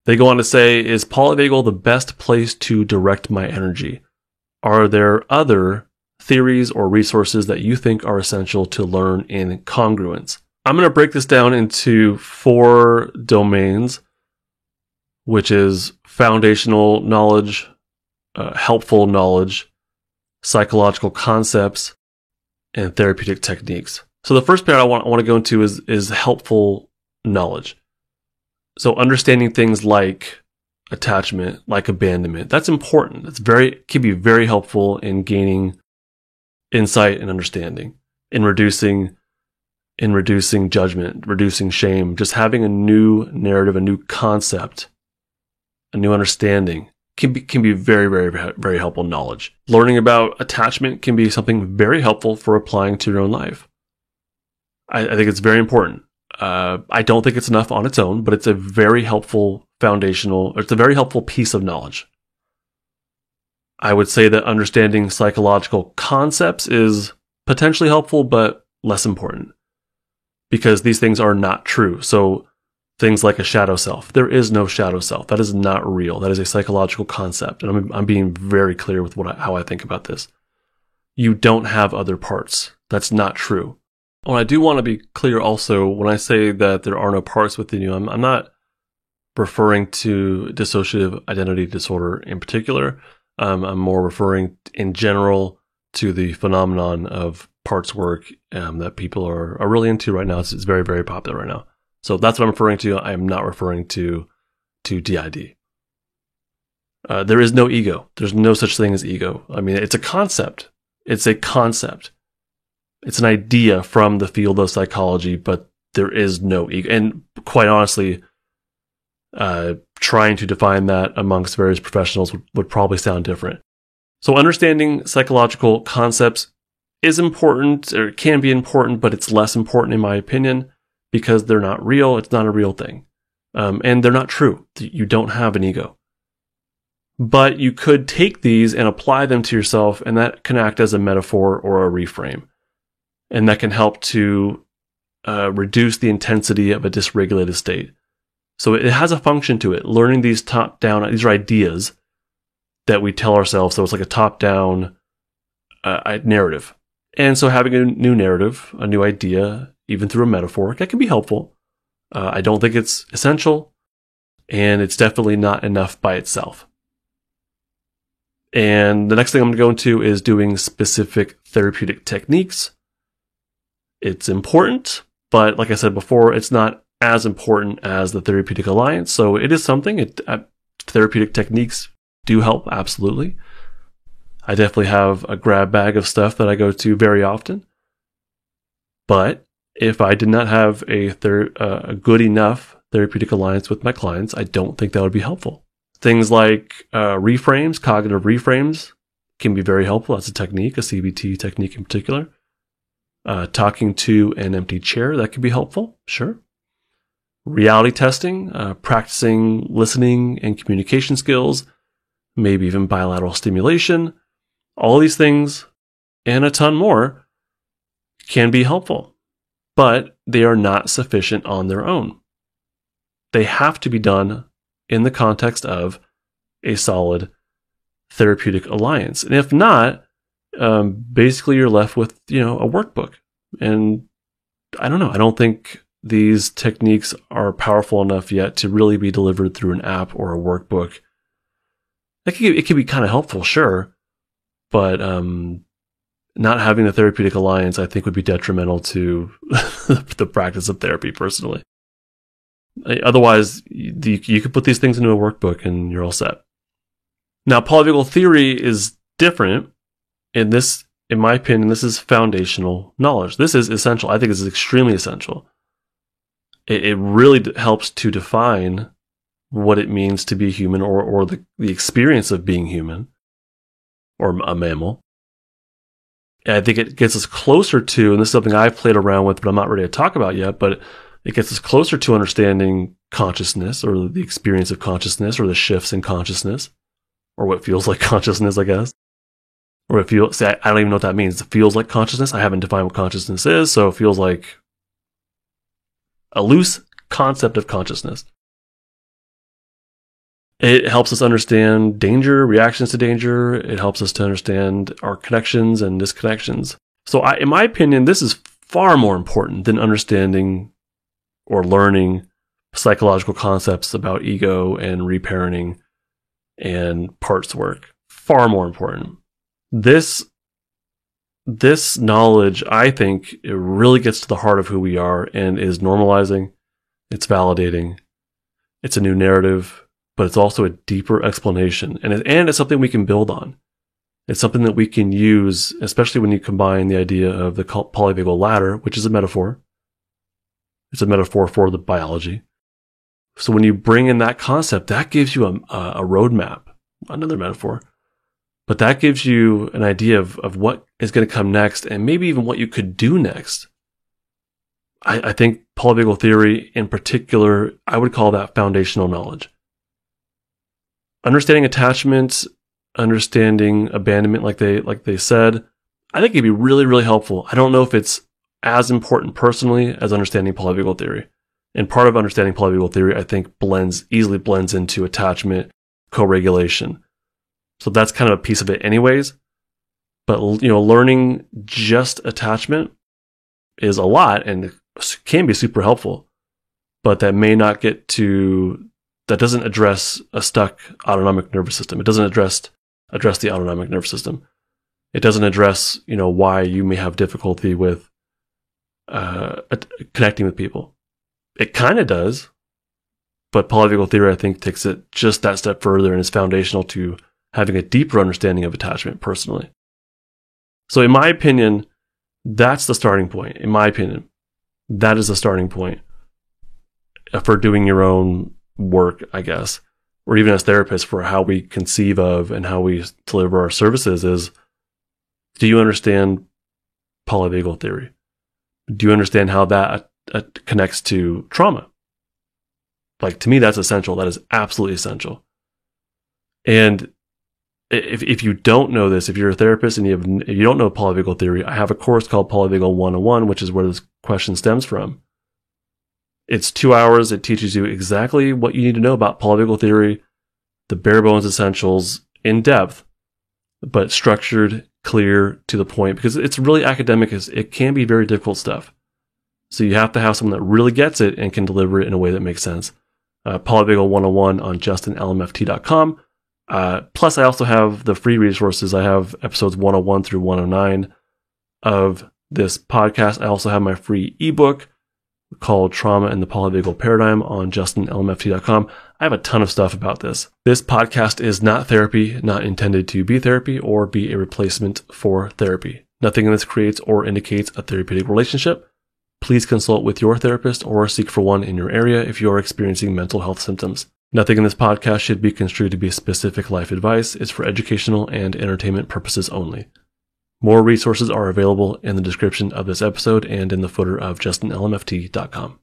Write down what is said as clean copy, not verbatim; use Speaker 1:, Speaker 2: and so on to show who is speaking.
Speaker 1: They go on to say, is polyvagal the best place to direct my energy? Are there other theories or resources that you think are essential to learn in congruence? I'm going to break this down into 4 domains, which is foundational knowledge, helpful knowledge, psychological concepts, and therapeutic techniques. So the first part I want to go into is helpful knowledge. So understanding things like attachment, like abandonment, that's important. Can be very helpful in gaining insight and understanding, in reducing judgment, reducing shame, just having a new narrative, a new concept, a new understanding can be very, very, very helpful knowledge. Learning about attachment can be something very helpful for applying to your own life. I think it's very important. I don't think it's enough on its own, but it's a very helpful it's a very helpful piece of knowledge. I would say that understanding psychological concepts is potentially helpful, but less important because these things are not true. So things like a shadow self, there is no shadow self. That is not real. That is a psychological concept. And I'm being very clear with how I think about this. You don't have other parts. That's not true. Oh, I do want to be clear also when I say that there are no parts within you. I'm not referring to dissociative identity disorder in particular. I'm more referring in general to the phenomenon of parts work that people are really into right now. It's very, very popular right now. So that's what I'm referring to. I am not referring to DID. There is no ego. There's no such thing as ego. I mean, it's a concept. It's a concept. It's an idea from the field of psychology, but there is no ego. And quite honestly, trying to define that amongst various professionals would probably sound different. So understanding psychological concepts is important, or can be important, but it's less important in my opinion because they're not real. It's not a real thing. And they're not true. You don't have an ego. But you could take these and apply them to yourself, and that can act as a metaphor or a reframe. And that can help to reduce the intensity of a dysregulated state. So it has a function to it. Learning these top-down, these are ideas that we tell ourselves. So it's like a top-down narrative. And so having a new narrative, a new idea, even through a metaphor, that can be helpful. I don't think it's essential, and it's definitely not enough by itself. And the next thing I'm going to go into is doing specific therapeutic techniques. It's important, but like I said before, it's not as important as the Therapeutic Alliance. So it is something. Therapeutic techniques do help, absolutely. I definitely have a grab bag of stuff that I go to very often. But if I did not have a good enough Therapeutic Alliance with my clients, I don't think that would be helpful. Things like reframes, cognitive reframes, can be very helpful. That's a technique, a CBT technique in particular. Talking to an empty chair, that can be helpful, sure. Reality testing, practicing listening and communication skills, maybe even bilateral stimulation. All these things and a ton more can be helpful, but they are not sufficient on their own. They have to be done in the context of a solid therapeutic alliance. And if not, basically you're left with, a workbook. And I don't know. I don't think these techniques are powerful enough yet to really be delivered through an app or a workbook. It can be kind of helpful, sure. But not having a therapeutic alliance, I think, would be detrimental to the practice of therapy, personally. Otherwise, you could put these things into a workbook and you're all set. Now, polyvagal theory is different. In my opinion, this is foundational knowledge. This is essential. I think this is extremely essential. It really helps to define what it means to be human or the experience of being human or a mammal. And I think it gets us closer to, and this is something I've played around with, but I'm not ready to talk about yet, but it gets us closer to understanding consciousness or the experience of consciousness or the shifts in consciousness or what feels like consciousness, I guess. Or it feels, I don't even know what that means. It feels like consciousness. I haven't defined what consciousness is, so it feels like a loose concept of consciousness. It helps us understand danger, reactions to danger. It helps us to understand our connections and disconnections. So in my opinion, this is far more important than understanding or learning psychological concepts about ego and reparenting and parts work. Far more important. This knowledge, I think, it really gets to the heart of who we are and is normalizing. It's validating. It's a new narrative, but it's also a deeper explanation. And it's something we can build on. It's something that we can use, especially when you combine the idea of the polyvagal ladder, which is a metaphor. It's a metaphor for the biology. So when you bring in that concept, that gives you a roadmap, another metaphor. But that gives you an idea of what is going to come next and maybe even what you could do next. I think polyvagal theory in particular, I would call that foundational knowledge. Understanding attachment, understanding abandonment like they said, I think it'd be really, really helpful. I don't know if it's as important personally as understanding polyvagal theory. And part of understanding polyvagal theory, I think, easily blends into attachment, co-regulation. So that's kind of a piece of it anyways. But, learning just attachment is a lot and can be super helpful. But that doesn't address a stuck autonomic nervous system. It doesn't address the autonomic nervous system. It doesn't address, why you may have difficulty with connecting with people. It kind of does, but polyvagal theory, I think, takes it just that step further and is foundational to having a deeper understanding of attachment personally. So in my opinion, that's the starting point. In my opinion, that is the starting point for doing your own work, I guess, or even as therapists for how we conceive of and how we deliver our services is, do you understand polyvagal theory? Do you understand how that connects to trauma? Like, to me, that's essential. That is absolutely essential. And if you don't know this, if you're a therapist and you don't know polyvagal theory, I have a course called Polyvagal 101, which is where this question stems from. It's 2 hours. It teaches you exactly what you need to know about polyvagal theory, the bare bones essentials in depth, but structured, clear, to the point, because it's really academic. It can be very difficult stuff. So you have to have someone that really gets it and can deliver it in a way that makes sense. Polyvagal 101 on justinlmft.com. Plus, I also have the free resources. I have episodes 101 through 109 of this podcast. I also have my free ebook called Trauma and the Polyvagal Paradigm on justinlmft.com. I have a ton of stuff about this. This podcast is not therapy, not intended to be therapy or be a replacement for therapy. Nothing in this creates or indicates a therapeutic relationship. Please consult with your therapist or seek for one in your area if you are experiencing mental health symptoms. Nothing in this podcast should be construed to be specific life advice. It's for educational and entertainment purposes only. More resources are available in the description of this episode and in the footer of justinlmft.com.